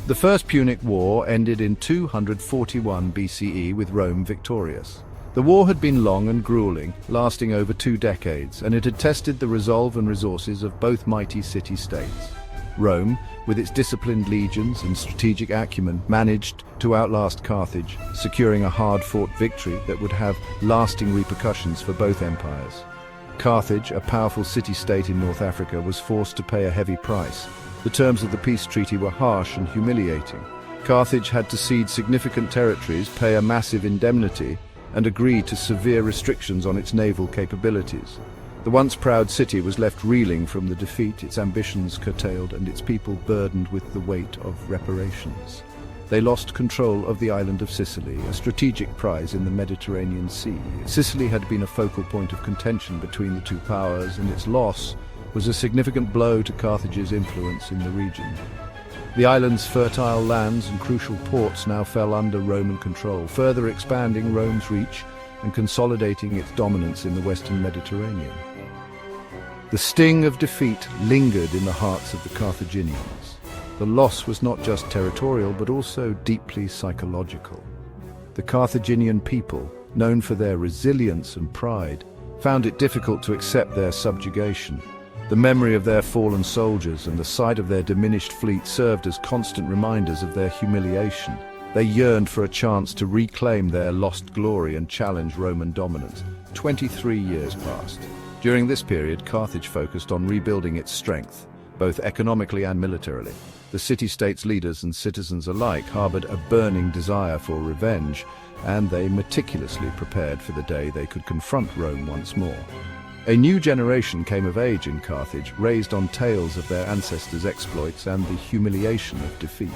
The First Punic War ended in 241 BCE with Rome victorious. The war had been long and grueling, lasting over 2 decades, and it had tested the resolve and resources of both mighty city-states. Rome, with its disciplined legions and strategic acumen, managed to outlast Carthage, securing a hard-fought victory that would have lasting repercussions for both empires. Carthage, a powerful city-state in North Africa, was forced to pay a heavy price. The terms of the peace treaty were harsh and humiliating. Carthage had to cede significant territories, pay a massive indemnity, and agree to severe restrictions on its naval capabilities. The once proud city was left reeling from the defeat, its ambitions curtailed, and its people burdened with the weight of reparations. They lost control of the island of Sicily, a strategic prize in the Mediterranean Sea. Sicily had been a focal point of contention between the two powers, and its loss was a significant blow to Carthage's influence in the region. The island's fertile lands and crucial ports now fell under Roman control, further expanding Rome's reach and consolidating its dominance in the Western Mediterranean. The sting of defeat lingered in the hearts of the Carthaginians. The loss was not just territorial, but also deeply psychological. The Carthaginian people, known for their resilience and pride, found it difficult to accept their subjugation. The memory of their fallen soldiers and the sight of their diminished fleet served as constant reminders of their humiliation. They yearned for a chance to reclaim their lost glory and challenge Roman dominance. 23 years passed. During this period, Carthage focused on rebuilding its strength, both economically and militarily. The city-state's leaders and citizens alike harbored a burning desire for revenge, and they meticulously prepared for the day they could confront Rome once more. A new generation came of age in Carthage, raised on tales of their ancestors' exploits and the humiliation of defeat.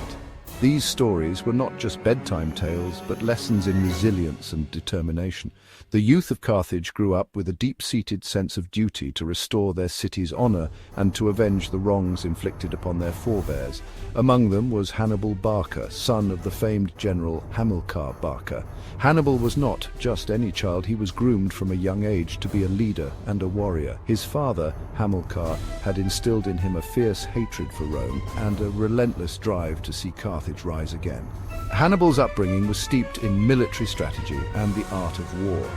These stories were not just bedtime tales, but lessons in resilience and determination. The youth of Carthage grew up with a deep-seated sense of duty to restore their city's honor and to avenge the wrongs inflicted upon their forebears. Among them was Hannibal Barca, son of the famed general Hannibal Barca. Hannibal was not just any child. He was groomed from a young age to be a leader and a warrior. His father, Hamilcar, had instilled in him a fierce hatred for Rome and a relentless drive to see Carthage rise again. Hannibal's upbringing was steeped in military strategy and the art of war.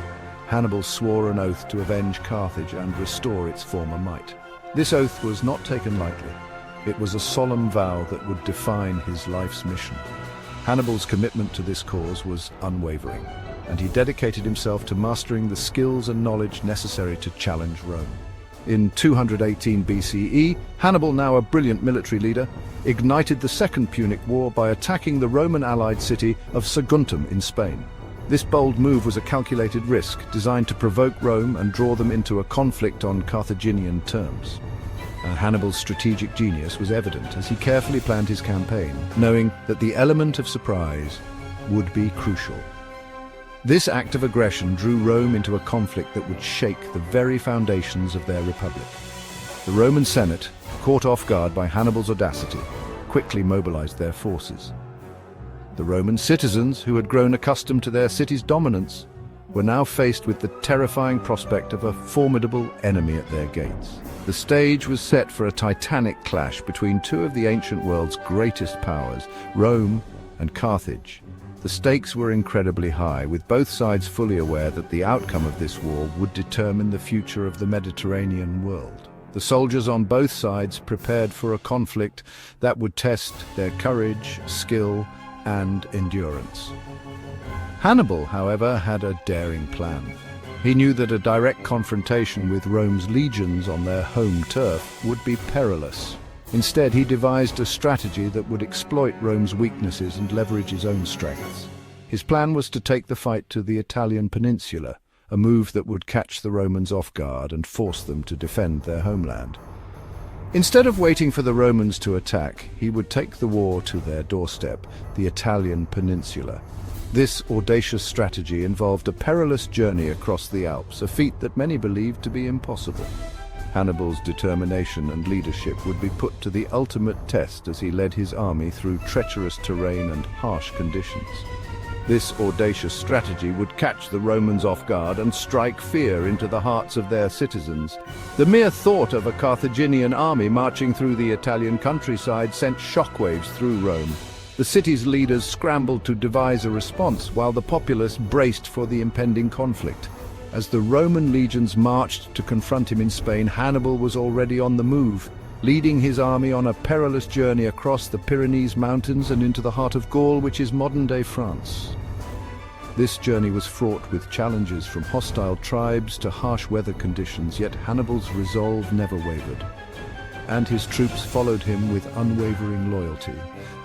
Hannibal swore an oath to avenge Carthage and restore its former might. This oath was not taken lightly. It was a solemn vow that would define his life's mission. Hannibal's commitment to this cause was unwavering, and he dedicated himself to mastering the skills and knowledge necessary to challenge Rome. In 218 BCE, Hannibal, now a brilliant military leader, ignited the Second Punic War by attacking the Roman-allied city of Saguntum in Spain. This bold move was a calculated risk, designed to provoke Rome and draw them into a conflict on Carthaginian terms. Hannibal's strategic genius was evident as he carefully planned his campaign, knowing that the element of surprise would be crucial. This act of aggression drew Rome into a conflict that would shake the very foundations of their republic. The Roman Senate, caught off guard by Hannibal's audacity, quickly mobilized their forces. The Roman citizens, who had grown accustomed to their city's dominance, were now faced with the terrifying prospect of a formidable enemy at their gates. The stage was set for a titanic clash between two of the ancient world's greatest powers, Rome and Carthage. The stakes were incredibly high, with both sides fully aware that the outcome of this war would determine the future of the Mediterranean world. The soldiers on both sides prepared for a conflict that would test their courage, skill, and endurance. Hannibal, however, had a daring plan. He knew that a direct confrontation with Rome's legions on their home turf would be perilous. Instead, he devised a strategy that would exploit Rome's weaknesses and leverage his own strengths. His plan was to take the fight to the Italian peninsula, a move that would catch the Romans off guard and force them to defend their homeland. Instead of waiting for the Romans to attack, he would take the war to their doorstep, the Italian peninsula. This audacious strategy involved a perilous journey across the Alps, a feat that many believed to be impossible. Hannibal's determination and leadership would be put to the ultimate test as he led his army through treacherous terrain and harsh conditions. This audacious strategy would catch the Romans off guard and strike fear into the hearts of their citizens. The mere thought of a Carthaginian army marching through the Italian countryside sent shockwaves through Rome. The city's leaders scrambled to devise a response, while the populace braced for the impending conflict. As the Roman legions marched to confront him in Spain, Hannibal was already on the move, leading his army on a perilous journey across the Pyrenees Mountains and into the heart of Gaul, which is modern-day France. This journey was fraught with challenges from hostile tribes to harsh weather conditions, yet Hannibal's resolve never wavered, and his troops followed him with unwavering loyalty.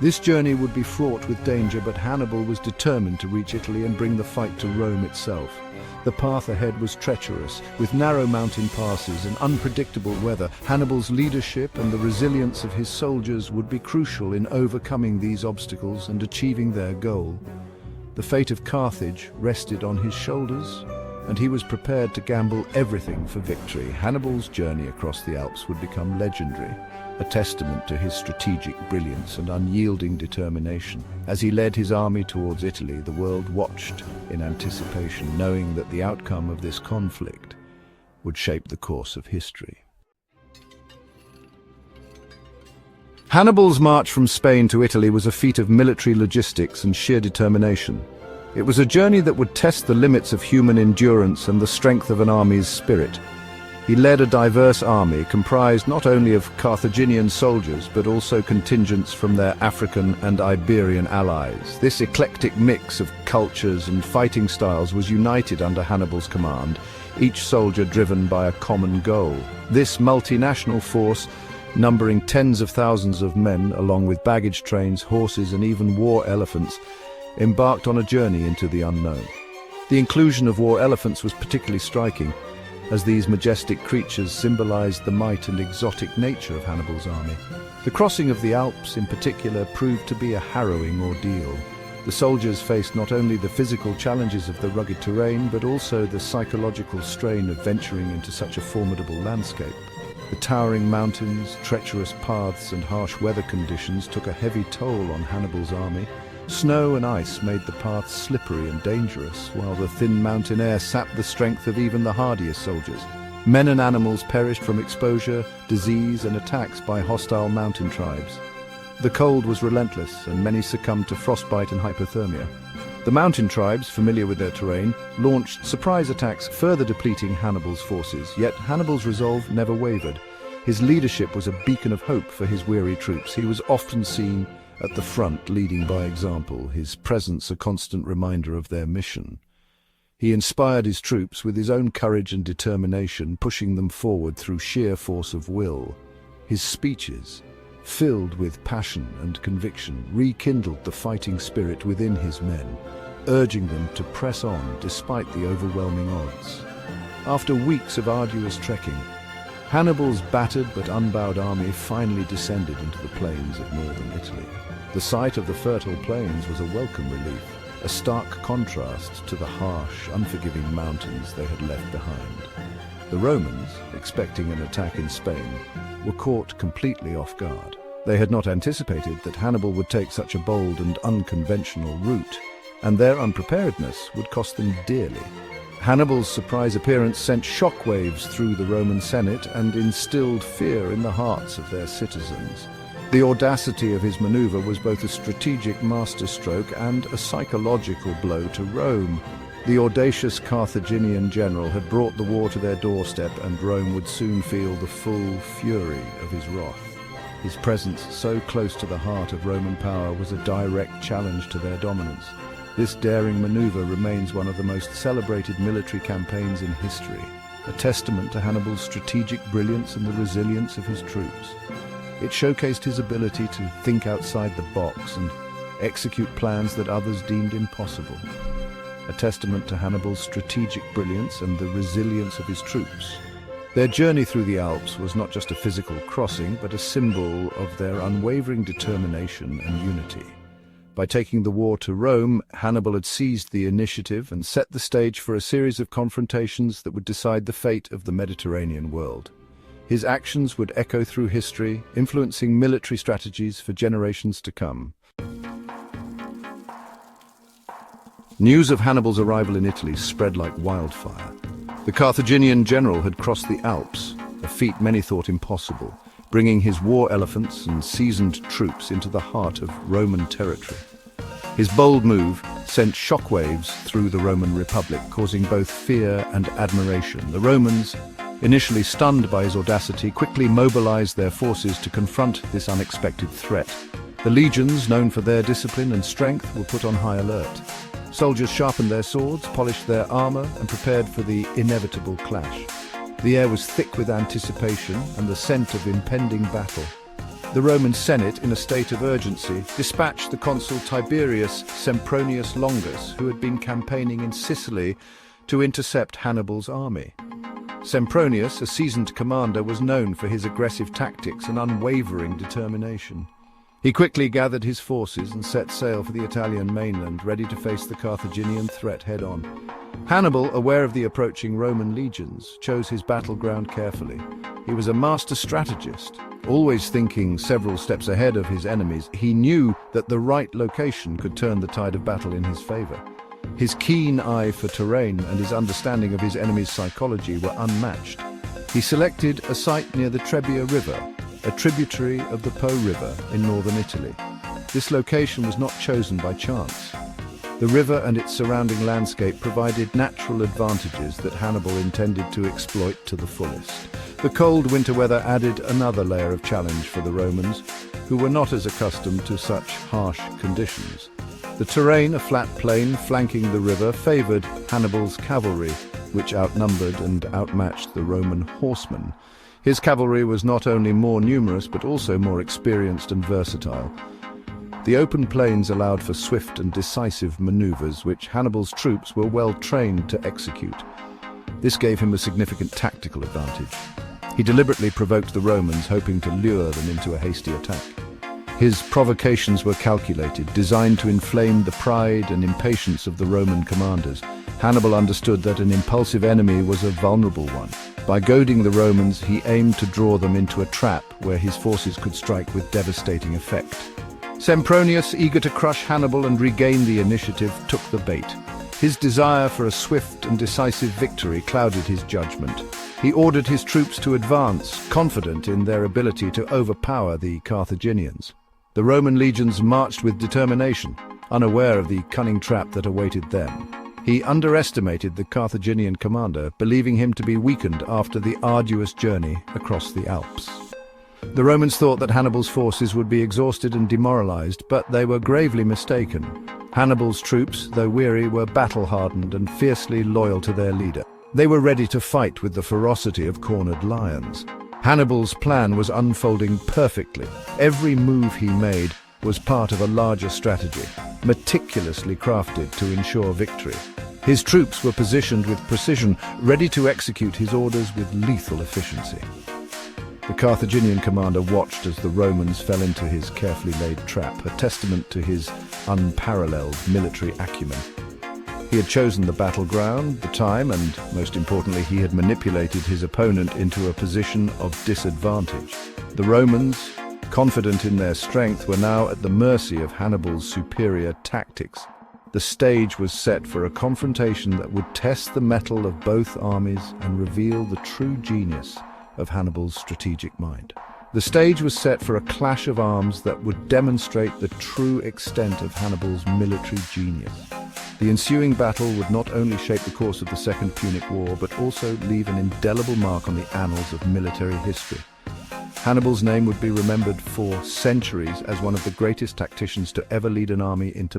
This journey would be fraught with danger, but Hannibal was determined to reach Italy and bring the fight to Rome itself. The path ahead was treacherous, with narrow mountain passes and unpredictable weather. Hannibal's leadership and the resilience of his soldiers would be crucial in overcoming these obstacles and achieving their goal. The fate of Carthage rested on his shoulders, and he was prepared to gamble everything for victory. Hannibal's journey across the Alps would become legendary, a testament to his strategic brilliance and unyielding determination. As he led his army towards Italy, the world watched in anticipation, knowing that the outcome of this conflict would shape the course of history. Hannibal's march from Spain to Italy was a feat of military logistics and sheer determination. It was a journey that would test the limits of human endurance and the strength of an army's spirit. He led a diverse army comprised not only of Carthaginian soldiers but also contingents from their African and Iberian allies. This eclectic mix of cultures and fighting styles was united under Hannibal's command, each soldier driven by a common goal. This multinational force, numbering tens of thousands of men, along with baggage trains, horses, and even war elephants, embarked on a journey into the unknown. The inclusion of war elephants was particularly striking, as these majestic creatures symbolized the might and exotic nature of Hannibal's army. The crossing of the Alps, in particular, proved to be a harrowing ordeal. The soldiers faced not only the physical challenges of the rugged terrain, but also the psychological strain of venturing into such a formidable landscape. The towering mountains, treacherous paths, and harsh weather conditions took a heavy toll on Hannibal's army. Snow and ice made the paths slippery and dangerous, while the thin mountain air sapped the strength of even the hardiest soldiers. Men and animals perished from exposure, disease, and attacks by hostile mountain tribes. The cold was relentless, and many succumbed to frostbite and hypothermia. The mountain tribes, familiar with their terrain, launched surprise attacks, further depleting Hannibal's forces. Yet Hannibal's resolve never wavered. His leadership was a beacon of hope for his weary troops. He was often seen at the front, leading by example, his presence a constant reminder of their mission. He inspired his troops with his own courage and determination, pushing them forward through sheer force of will. His speeches, filled with passion and conviction, rekindled the fighting spirit within his men, urging them to press on despite the overwhelming odds. After weeks of arduous trekking, Hannibal's battered but unbowed army finally descended into the plains of northern Italy. The sight of the fertile plains was a welcome relief, a stark contrast to the harsh, unforgiving mountains they had left behind. The Romans, expecting an attack in Spain, were caught completely off guard. They had not anticipated that Hannibal would take such a bold and unconventional route, and their unpreparedness would cost them dearly. Hannibal's surprise appearance sent shockwaves through the Roman Senate and instilled fear in the hearts of their citizens. The audacity of his maneuver was both a strategic masterstroke and a psychological blow to Rome. The audacious Carthaginian general had brought the war to their doorstep, and Rome would soon feel the full fury of his wrath. His presence so close to the heart of Roman power was a direct challenge to their dominance. This daring maneuver remains one of the most celebrated military campaigns in history, a testament to Hannibal's strategic brilliance and the resilience of his troops. It showcased his ability to think outside the box and execute plans that others deemed impossible. A testament to Hannibal's strategic brilliance and the resilience of his troops. Their journey through the Alps was not just a physical crossing, but a symbol of their unwavering determination and unity. By taking the war to Rome, Hannibal had seized the initiative and set the stage for a series of confrontations that would decide the fate of the Mediterranean world. His actions would echo through history, influencing military strategies for generations to come. News of Hannibal's arrival in Italy spread like wildfire. The Carthaginian general had crossed the Alps, a feat many thought impossible, bringing his war elephants and seasoned troops into the heart of Roman territory. His bold move sent shockwaves through the Roman Republic, causing both fear and admiration. The Romans, initially stunned by his audacity, quickly mobilized their forces to confront this unexpected threat. The legions, known for their discipline and strength, were put on high alert. Soldiers sharpened their swords, polished their armor, and prepared for the inevitable clash. The air was thick with anticipation and the scent of impending battle. The Roman Senate, in a state of urgency, dispatched the consul Tiberius Sempronius Longus, who had been campaigning in Sicily, to intercept Hannibal's army. Sempronius, a seasoned commander, was known for his aggressive tactics and unwavering determination. He quickly gathered his forces and set sail for the Italian mainland, ready to face the Carthaginian threat head-on. Hannibal, aware of the approaching Roman legions, chose his battleground carefully. He was a master strategist, always thinking several steps ahead of his enemies. He knew that the right location could turn the tide of battle in his favor. His keen eye for terrain and his understanding of his enemy's psychology were unmatched. He selected a site near the Trebbia River, a tributary of the Po River in northern Italy. This location was not chosen by chance. The river and its surrounding landscape provided natural advantages that Hannibal intended to exploit to the fullest. The cold winter weather added another layer of challenge for the Romans, who were not as accustomed to such harsh conditions. The terrain, a flat plain flanking the river, favored Hannibal's cavalry, which outnumbered and outmatched the Roman horsemen. His cavalry was not only more numerous but also more experienced and versatile. The open plains allowed for swift and decisive maneuvers, which Hannibal's troops were well trained to execute. This gave him a significant tactical advantage. He deliberately provoked the Romans, hoping to lure them into a hasty attack. His provocations were calculated, designed to inflame the pride and impatience of the Roman commanders. Hannibal understood that an impulsive enemy was a vulnerable one. By goading the Romans, he aimed to draw them into a trap where his forces could strike with devastating effect. Sempronius, eager to crush Hannibal and regain the initiative, took the bait. His desire for a swift and decisive victory clouded his judgment. He ordered his troops to advance, confident in their ability to overpower the Carthaginians. The Roman legions marched with determination, unaware of the cunning trap that awaited them. He underestimated the Carthaginian commander, believing him to be weakened after the arduous journey across the Alps. The Romans thought that Hannibal's forces would be exhausted and demoralized, but they were gravely mistaken. Hannibal's troops, though weary, were battle-hardened and fiercely loyal to their leader. They were ready to fight with the ferocity of cornered lions. Hannibal's plan was unfolding perfectly. Every move he made was part of a larger strategy, meticulously crafted to ensure victory. His troops were positioned with precision, ready to execute his orders with lethal efficiency. The Carthaginian commander watched as the Romans fell into his carefully laid trap, a testament to his unparalleled military acumen. He had chosen the battleground, the time, and, most importantly, he had manipulated his opponent into a position of disadvantage. The Romans, confident in their strength, were now at the mercy of Hannibal's superior tactics. The stage was set for a confrontation that would test the mettle of both armies and reveal the true genius of Hannibal's strategic mind. The stage was set for a clash of arms that would demonstrate the true extent of Hannibal's military genius. The ensuing battle would not only shape the course of the Second Punic War, but also leave an indelible mark on the annals of military history. Hannibal's name would be remembered for centuries as one of the greatest tacticians to ever lead an army into